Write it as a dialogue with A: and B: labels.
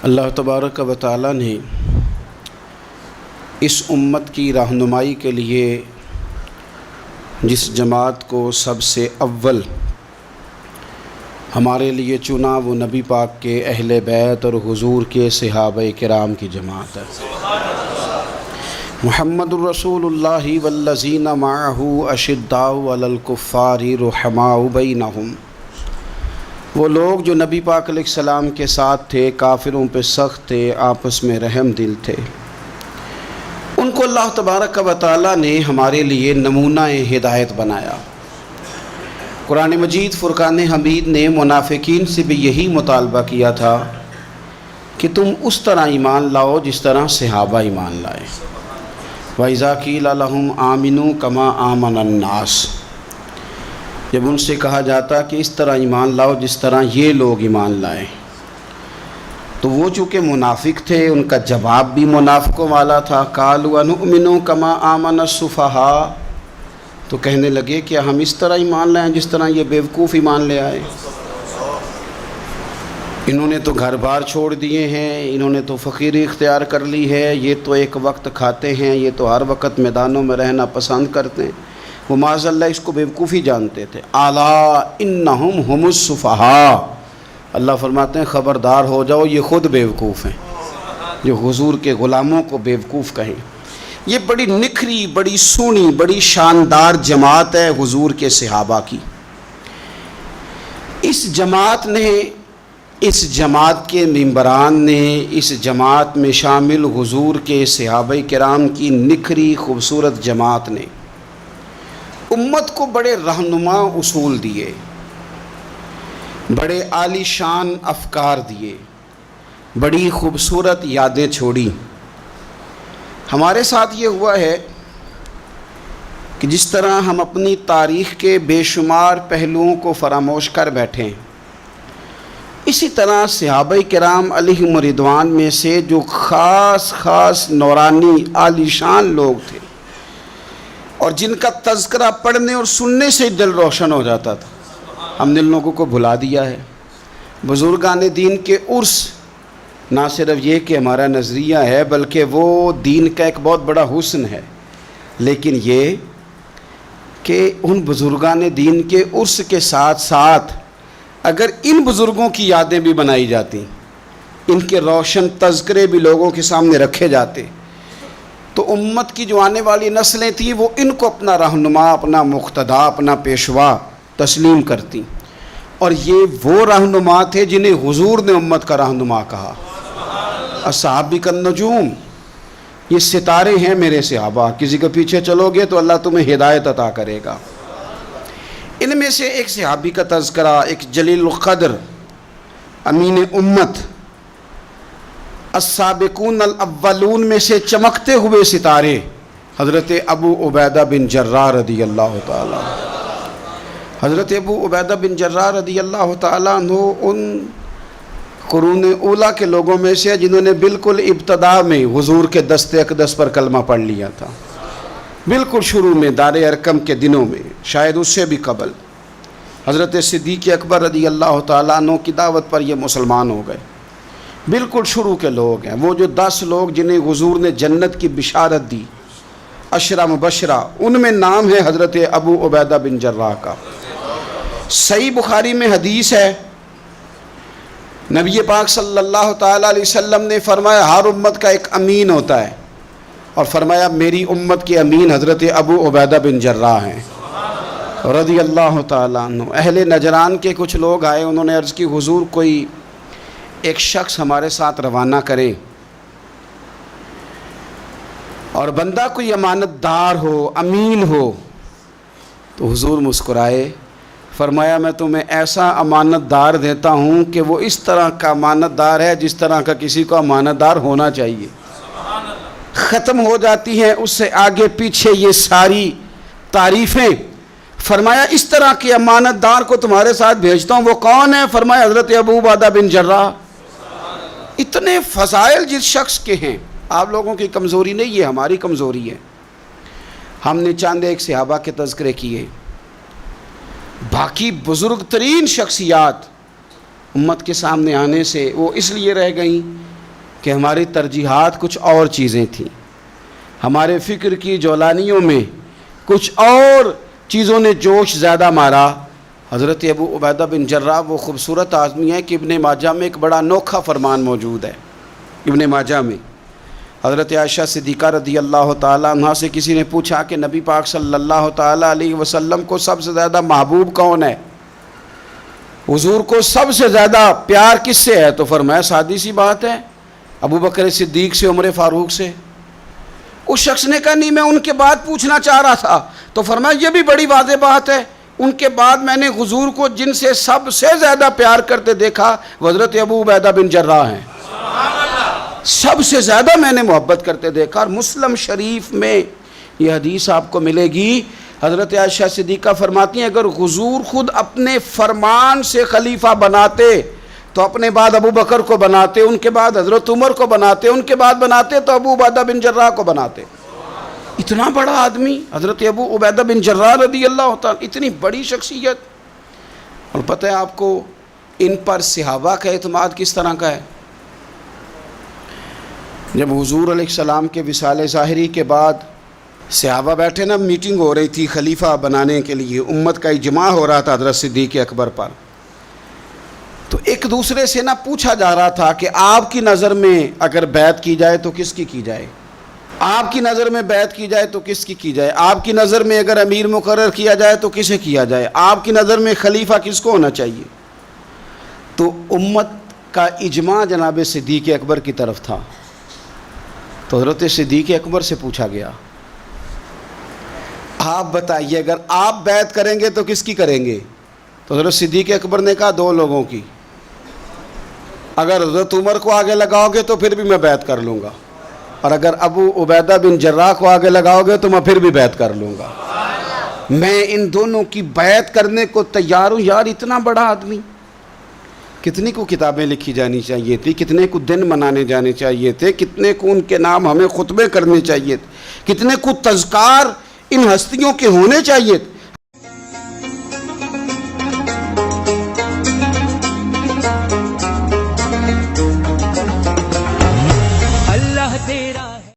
A: اللہ تبارک و تعالی نے اس امت کی رہنمائی کے لیے جس جماعت کو سب سے اول ہمارے لیے چنا وہ نبی پاک کے اہل بیت اور حضور کے صحابہ کرام کی جماعت ہے۔ محمد الرسول اللہ والذین معہ اشداء علی الکفار رحماء بینہم، وہ لوگ جو نبی پاک علیہ السلام کے ساتھ تھے، کافروں پہ سخت تھے، آپس میں رحم دل تھے۔ ان کو اللہ تبارک و تعالی نے ہمارے لیے نمونہ ہدایت بنایا۔ قرآن مجید فرقان حمید نے منافقین سے بھی یہی مطالبہ کیا تھا کہ تم اس طرح ایمان لاؤ جس طرح صحابہ ایمان لائے۔ وَإِذَا قِيلَ لَهُمْ آمِنُوا كَمَا آمَنَ النَّاسُ، جب ان سے کہا جاتا کہ اس طرح ایمان لاؤ جس طرح یہ لوگ ایمان لائے، تو وہ چونکہ منافق تھے، ان کا جواب بھی منافقوں والا تھا۔ قَالُوا أَنُؤْمِنُ كَمَا آمَنَ السُّفَهَاءُ، تو کہنے لگے کہ ہم اس طرح ایمان لائیں جس طرح یہ بیوقوف ایمان لے آئے۔ انہوں نے تو گھر بار چھوڑ دیے ہیں، انہوں نے تو فقیری اختیار کر لی ہے، یہ تو ایک وقت کھاتے ہیں، یہ تو ہر وقت میدانوں میں رہنا پسند کرتے ہیں۔ وہ معاذ اللہ اس کو بیوقوفی جانتے تھے۔ الا انہم ہم السفہاء، اللہ فرماتے ہیں خبردار ہو جاؤ، یہ خود بیوقوف ہیں جو حضور کے غلاموں کو بیوقوف کہیں۔ یہ بڑی نکھری، بڑی سونی، بڑی شاندار جماعت ہے حضور کے صحابہ کی۔ اس جماعت کے ممبران نے، اس جماعت میں شامل حضور کے صحابہ کرام کی نکھری خوبصورت جماعت نے امت کو بڑے رہنما اصول دیے، بڑے عالی شان افکار دیے، بڑی خوبصورت یادیں چھوڑی۔ ہمارے ساتھ یہ ہوا ہے کہ جس طرح ہم اپنی تاریخ کے بے شمار پہلوؤں کو فراموش کر بیٹھے ہیں، اسی طرح صحابہ کرام علیہم رضوان میں سے جو خاص نورانی عالی شان لوگ تھے اور جن کا تذکرہ پڑھنے اور سننے سے دل روشن ہو جاتا تھا، ہم نے لوگوں کو بھلا دیا ہے۔ بزرگان دین کے عرس نہ صرف یہ کہ ہمارا نظریہ ہے، بلکہ وہ دین کا ایک بہت بڑا حسن ہے، لیکن یہ کہ ان بزرگان دین کے عرس کے ساتھ ساتھ اگر ان بزرگوں کی یادیں بھی بنائی جاتی، ان کے روشن تذکرے بھی لوگوں کے سامنے رکھے جاتے، تو امت کی جو آنے والی نسلیں تھیں وہ ان کو اپنا رہنما، اپنا مقتدا، اپنا پیشوا تسلیم کرتی۔ اور یہ وہ رہنما تھے جنہیں حضور نے امت کا رہنما کہا۔ اصحابی کالنجوم، یہ ستارے ہیں میرے صحابہ، کسی کے پیچھے چلو گے تو اللہ تمہیں ہدایت عطا کرے گا۔ ان میں سے ایک صحابی کا تذکرہ، ایک جلیل القدر امین امت، السابقون الاولون میں سے چمکتے ہوئے ستارے، حضرت ابو عبیدہ بن جراح رضی اللہ تعالیٰ۔ حضرت ابو عبیدہ بن جراح رضی اللہ تعالیٰ عنہ ان قرون اولیٰ کے لوگوں میں سے جنہوں نے بالکل ابتدا میں حضور کے دست اقدس پر کلمہ پڑھ لیا تھا، بالکل شروع میں دار ارقم کے دنوں میں، شاید اس سے بھی قبل۔ حضرت صدیق اکبر رضی اللہ تعالیٰ عنہ کی دعوت پر یہ مسلمان ہو گئے، بالکل شروع کے لوگ ہیں۔ وہ جو 10 لوگ جنہیں حضور نے جنت کی بشارت دی، عشرہ مبشرہ، ان میں نام ہے حضرت ابو عبیدہ بن جراح کا۔ صحیح بخاری میں حدیث ہے، نبی پاک صلی اللہ تعالیٰ علیہ وسلم نے فرمایا ہر امت کا ایک امین ہوتا ہے، اور فرمایا میری امت کے امین حضرت ابو عبیدہ بن جراح ہیں رضی اللہ تعالیٰ عنہ۔ اہل نجران کے کچھ لوگ آئے، انہوں نے عرض کی حضور کوئی ایک شخص ہمارے ساتھ روانہ کریں، اور بندہ کوئی امانت دار ہو، امین ہو۔ تو حضور مسکرائے، فرمایا میں تمہیں ایسا امانت دار دیتا ہوں کہ وہ اس طرح کا امانت دار ہے جس طرح کا کسی کو امانت دار ہونا چاہیے۔ ختم ہو جاتی ہیں اس سے آگے پیچھے یہ ساری تعریفیں۔ فرمایا اس طرح کے امانت دار کو تمہارے ساتھ بھیجتا ہوں، وہ کون ہے؟ فرمایا حضرت ابو عبیدہ بن جراح۔ اتنے فضائل جس شخص کے ہیں، آپ لوگوں کی کمزوری نہیں ہے، ہماری کمزوری ہے۔ ہم نے چاند ایک صحابہ کے تذکرے کیے، باقی بزرگ ترین شخصیات امت کے سامنے آنے سے وہ اس لیے رہ گئیں کہ ہماری ترجیحات کچھ اور چیزیں تھیں، ہمارے فکر کی جولانیوں میں کچھ اور چیزوں نے جوش زیادہ مارا۔ حضرت ابو عبیدہ بن جراح وہ خوبصورت آدمی ہے کہ ابن ماجہ میں ایک بڑا انوکھا فرمان موجود ہے۔ ابن ماجہ میں حضرت عائشہ صدیقہ رضی اللہ تعالیٰ عنہ سے کسی نے پوچھا کہ نبی پاک صلی اللہ تعالیٰ علیہ وسلم کو سب سے زیادہ محبوب کون ہے، حضور کو سب سے زیادہ پیار کس سے ہے؟ تو فرمایا سادی سی بات ہے، ابو بکر صدیق سے، عمر فاروق سے۔ اس شخص نے کہا نہیں، میں ان کے بعد پوچھنا چاہ رہا تھا۔ تو فرمایا یہ بھی بڑی واضح بات ہے، ان کے بعد میں نے حضور کو جن سے سب سے زیادہ پیار کرتے دیکھا وہ حضرت ابو عبیدہ بن جراح ہیں، سب سے زیادہ میں نے محبت کرتے دیکھا۔ اور مسلم شریف میں یہ حدیث آپ کو ملے گی، حضرت عائشہ صدیقہ فرماتی ہیں اگر حضور خود اپنے فرمان سے خلیفہ بناتے تو اپنے بعد ابو بکر کو بناتے، ان کے بعد حضرت عمر کو بناتے، ان کے بعد بناتے تو ابو عبیدہ بن جراح کو بناتے۔ اتنا بڑا آدمی حضرت ابو عبیدہ بن جراح رضی اللہ تعالیٰ، اتنی بڑی شخصیت۔ اور پتہ ہے آپ کو ان پر صحابہ کا اعتماد کس طرح کا ہے؟ جب حضور علیہ السلام کے وصال ظاہری کے بعد صحابہ بیٹھے نا، میٹنگ ہو رہی تھی خلیفہ بنانے کے لیے، امت کا اجماع ہو رہا تھا حضرت صدیق اکبر پر، تو ایک دوسرے سے نا پوچھا جا رہا تھا کہ آپ کی نظر میں اگر بیعت کی جائے تو کس کی جائے؟ آپ کی نظر میں بیعت کی جائے تو کس کی جائے؟ آپ کی نظر میں اگر امیر مقرر کیا جائے تو کسے کیا جائے؟ آپ کی نظر میں خلیفہ کس کو ہونا چاہیے؟ تو امت کا اجماع جناب صدیق اکبر کی طرف تھا۔ تو حضرت صدیق اکبر سے پوچھا گیا آپ بتائیے اگر آپ بیعت کریں گے تو کس کی کریں گے؟ تو حضرت صدیق اکبر نے کہا دو لوگوں کی، اگر حضرت عمر کو آگے لگاؤ گے تو پھر بھی میں بیعت کر لوں گا، اور اگر ابو عبیدہ بن جراح کو آگے لگاؤ گے تو میں پھر بھی بیعت کر لوں گا۔ میں ان دونوں کی بیعت کرنے کو تیار ہوں۔ یار اتنا بڑا آدمی، کتنی کو کتابیں لکھی جانی چاہیے تھی، کتنے کو دن منانے جانے چاہیے تھے، کتنے کو ان کے نام ہمیں خطبے کرنے چاہیے تھے، کتنے کو تذکار ان ہستیوں کے ہونے چاہیے تھے۔